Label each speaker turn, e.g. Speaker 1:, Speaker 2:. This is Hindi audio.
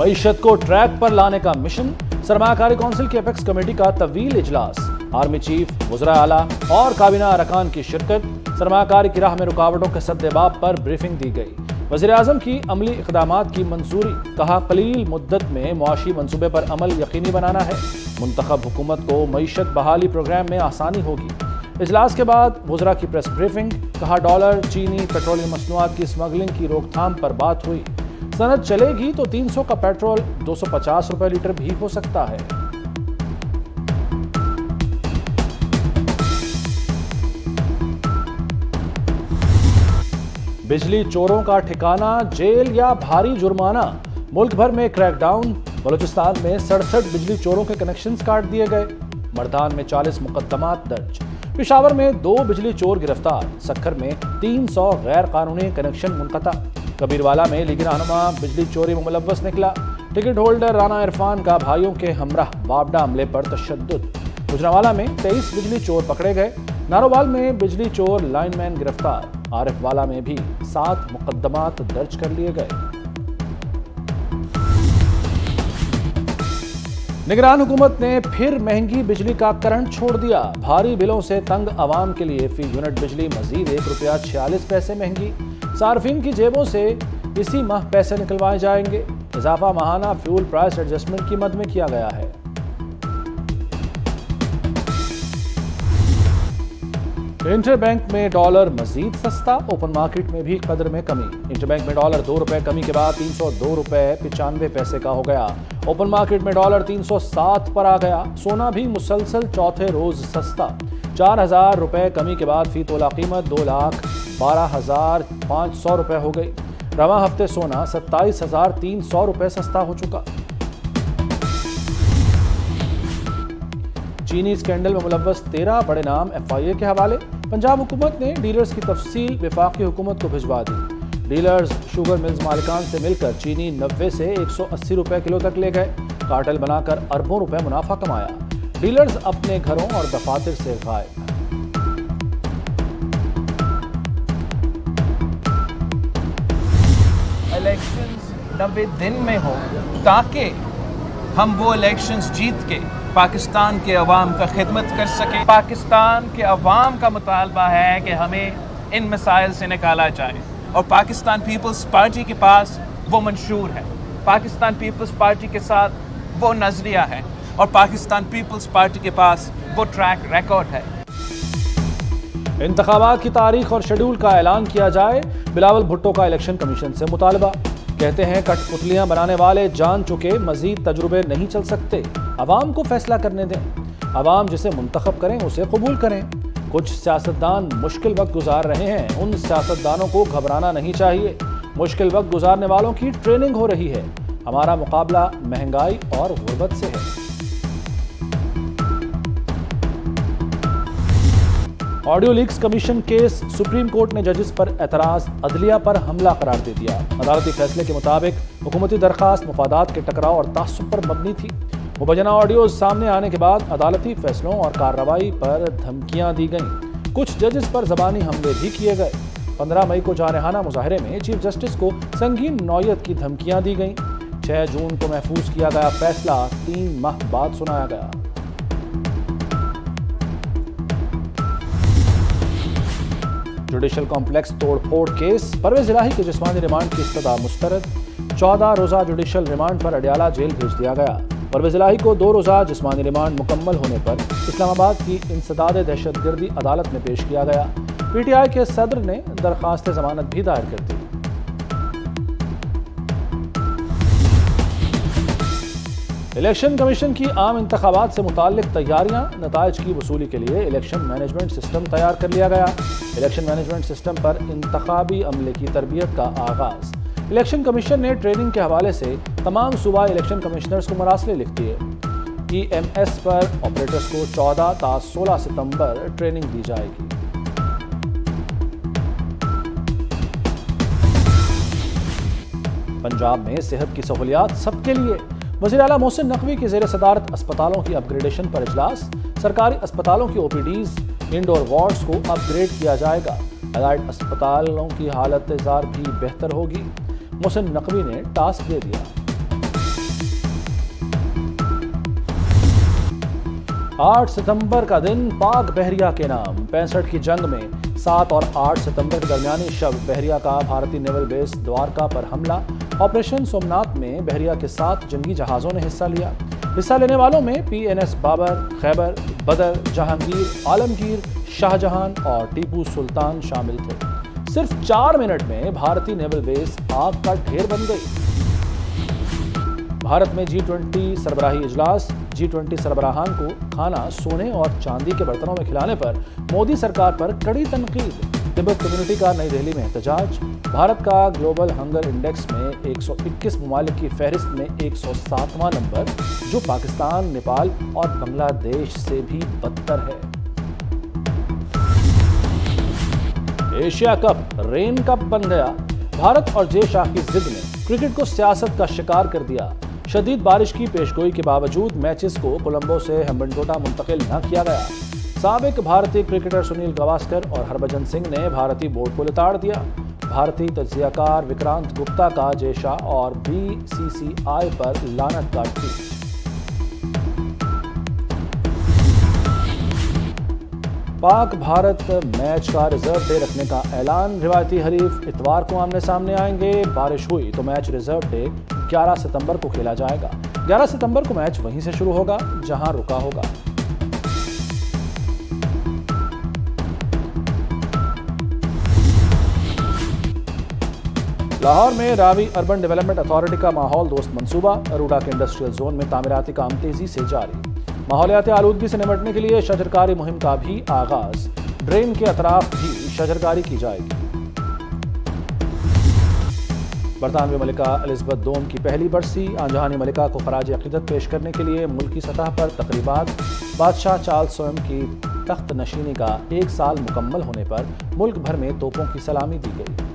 Speaker 1: मईशत को ट्रैक पर लाने का मिशन, सरमायाकारी कौंसिल की एपेक्स कमेटी का तवील इजलास, आर्मी चीफ, वज़रा आला और काबीना अरकान की शिरकत, सरमायाकारी की राह में रुकावटों के सद्देबाब पर ब्रीफिंग दी गई। वज़ीर आज़म की अमली इक़दामात की मंजूरी, कहा कलील मुद्दत में मुआशी मंसूबे पर अमल यकीनी बनाना है। मुंतखब हुकूमत को मईशत बहाली प्रोग्राम में आसानी होगी। इजलास के बाद वज़रा की प्रेस ब्रीफिंग, कहा डॉलर, चीनी, पेट्रोलियम मसनूआत की स्मगलिंग की रोकथाम पर बात हुई। सनद चलेगी तो 300 का पेट्रोल 250 रुपए लीटर भी हो सकता है। बिजली चोरों का ठिकाना जेल या भारी जुर्माना, मुल्क भर में क्रैकडाउन। बलूचिस्तान में 67 बिजली चोरों के कनेक्शंस काट दिए गए। मर्दान में 40 मुकदमात दर्ज। पेशावर में 2 बिजली चोर गिरफ्तार। सक्खर में 300 गैर कानूनी कनेक्शन मुनक़ता। कबीरवाला में लीगी रहनुमा बिजली चोरी में मुलव्वस निकला। टिकट होल्डर राना इरफान का भाइयों के हमराह बाबडा हमले पर तशद्दुद। गुजरांवाला में 23 बिजली चोर पकड़े गए। नारोवाल में बिजली चोर लाइनमैन गिरफ्तार। आरिफ वाला में भी 7 मुकदमात दर्ज कर लिए गए। निगरान हुकूमत ने फिर महंगी बिजली का करंट छोड़ दिया। भारी बिलों से तंग आवाम के लिए फी यूनिट बिजली मजीद ₹1.46 महंगी। सार्फिन की जेबों से इसी माह पैसे निकलवाए जाएंगे। इजाफा माहाना फ्यूल प्राइस एडजस्टमेंट की मद में किया गया है। इंटरबैंक में डॉलर मजीद सस्ता, ओपन मार्केट में भी कदर में कमी। इंटरबैंक में डॉलर 2 रुपए कमी के बाद 302 रुपए 95 पैसे का हो गया। ओपन मार्केट में डॉलर 307 पर आ गया। सोना भी मुसलसल चौथे रोज सस्ता। 4000 रुपए कमी के बाद फी तोला कीमत 2,12,500 रुपए हो गई। रवा हफ्ते सोना 27,300 रुपए सस्ता हो चुका। चीनी स्कैंडल में मुलव्वस 13 बड़े नाम FIA के हवाले। पंजाब हुकूमत ने डीलर्स की तफसील वफाकी हुकूमत को भिजवा दी। डीलर्स शुगर मिल्स मालिकान से मिलकर चीनी 90 से 180 रुपए किलो तक ले गए। कार्टेल बनाकर अरबों रुपए मुनाफा कमाया। डीलर्स अपने घरों और दफातर से गायब।
Speaker 2: इलेक्शंस 90 दिन में हो ताकि हम वो इलेक्शंस जीत के पाकिस्तान के अवाम का खिदमत कर सकें। पाकिस्तान के अवाम का मुतालबा है कि हमें इन मसाइल से निकाला जाए और पाकिस्तान पीपल्स पार्टी के पास वो मंशूर है। पाकिस्तान पीपल्स पार्टी के साथ वो नजरिया है और पाकिस्तान पीपल्स पार्टी के पास वो ट्रैक रिकॉर्ड है।
Speaker 1: इंतखाबात की तारीख और शेड्यूल का ऐलान किया जाए, बिलावल भुट्टो का इलेक्शन कमीशन से मुतालबा। कहते हैं कठपुतलियां बनाने वाले जान चुके, मजीद तजुर्बे नहीं चल सकते। अवाम को फैसला करने दें। अवाम जिसे मुंतखब करें उसे कबूल करें। कुछ सियासतदान मुश्किल वक्त गुजार रहे हैं, उन सियासतदानों को घबराना नहीं चाहिए। मुश्किल वक्त गुजारने वालों की ट्रेनिंग हो रही है। हमारा मुकाबला महंगाई और गुर्बत से है। Audio leaks commission case, supreme court ने जजेस पर एतराज, अदलिया पर हमला करार दे दिया। अदालती फैसले के मुताबिक हुकूमती दरखास्त मुफादात के टकराव और तासुब पर मबनी थी। मुबैना ऑडियोज सामने आने के बाद अदालती फैसलों और कार्रवाई पर धमकियां दी गईं। कुछ जजेस पर ज़बानी हमले भी किए गए। 15 मई को जारहाना मुजाहरे में चीफ जस्टिस को संगीन नौयत की धमकियां दी गईं। 6 जून को महफूज किया गया फैसला 3 माह बाद सुनाया गया। जुडिशल कॉम्प्लेक्स तोड़फोड़ केस, परवेज इलाही के जिस्मानी रिमांड की इस्तदा मुस्तरद। 14 रोजा जुडिशल रिमांड पर अडियाला जेल भेज दिया गया। परवेज इलाही को 2 रोजा जिस्मानी रिमांड मुकम्मल होने पर इस्लामाबाद की इंसदाद दहशतगर्दी अदालत में पेश किया गया। PTI के सदर ने दरखास्त जमानत भी दायर कर दी। इलेक्शन कमीशन की आम इंतखाबात से मुताल्लिक तैयारियां, नताइज की वसूली के लिए इलेक्शन मैनेजमेंट सिस्टम तैयार कर लिया गया। इलेक्शन मैनेजमेंट सिस्टम पर इंतखाबी अमले की तरबियत का आगाज। इलेक्शन कमीशन ने ट्रेनिंग के हवाले से तमाम सूबाई इलेक्शन कमिश्नर्स को मरासले लिख दिए। EMS पर ऑपरेटर्स को 14 ता 16 सितंबर ट्रेनिंग दी जाएगी। पंजाब में सेहत की सहूलियात सबके लिए, वज़ीर आला मोहसिन नकवी की ज़ेर सदारत अस्पतालों की अपग्रेडेशन पर इजलास। सरकारी अस्पतालों की OPDs, इंडोर वार्ड्स को अपग्रेड किया जाएगा। एलाइड अस्पतालों की हालत ज़ार भी बेहतर होगी। मोहसिन नकवी ने टास्क दे दिया। 8 सितंबर का दिन पाक बहरिया के नाम। 65 की जंग में 7 और 8 सितंबर के दरमियानी शब बहरिया का भारतीय नेवल बेस द्वारका पर हमला। ऑपरेशन सोमनाथ में बहरिया के 7 जंगी जहाजों ने हिस्सा लिया। हिस्सा लेने वालों में PNS बाबर, खैबर, बदर, जहांगीर, आलमगीर, शाहजहां और टीपू सुल्तान शामिल थे। सिर्फ 4 मिनट में भारतीय नेवल बेस आग का ढेर बन गई। भारत में G20 सरबराही इजलास। G20 सरबराहान को खाना सोने और चांदी के बर्तनों में खिलाने पर मोदी सरकार पर कड़ी तनकीद। तिब्बत कम्युनिटी का नई दिल्ली में एहतजाज। भारत का ग्लोबल हंगर इंडेक्स में 121 ममालिक की फहरिस्त में 107वां नंबर, जो पाकिस्तान, नेपाल और बांग्लादेश से भी बदतर है। एशिया कप रेन कप बन गया। भारत और जे शाह की जिद ने क्रिकेट को सियासत का शिकार कर दिया। शदीद बारिश की पेशगोई के बावजूद मैचेस को कोलंबो से हेम्बनटोटा मुंतकिल न किया गया। साबिक भारतीय क्रिकेटर सुनील गावस्कर और हरभजन सिंह ने भारतीय बोर्ड को लिताड़ दिया। भारतीय तज्जियाकार विक्रांत गुप्ता का जे शाह और BCCI पर लानत का ट्वीट। पाक भारत मैच का रिजर्व डे रखने का ऐलान। रिवायती हरीफ इतवार को आमने सामने आएंगे। बारिश हुई तो मैच रिजर्व डे 11 सितंबर को खेला जाएगा। 11 सितंबर को मैच वहीं से शुरू होगा जहां रुका होगा। लाहौर में रावी अर्बन डेवलपमेंट अथॉरिटी का माहौल दोस्त मंसूबा। अरूडा के इंडस्ट्रियल जोन में तामीराती काम तेजी से जारी। माहौलियाती आलूदगी से निपटने के लिए शजरकारी मुहिम का भी आगाज। ड्रेन के अतराफ भी शजरकारी की जाएगी। बरतानवी मलिका एलिजबेथ दोम की पहली बरसी। आंजहानी मलिका को खराज अकीदत पेश करने के लिए मुल्की सतह पर तकरीबात। बादशाह चार्ल्स स्वयं की तख्त नशीनी का 1 साल मुकम्मल होने पर मुल्क भर में तोपों की सलामी दी गई।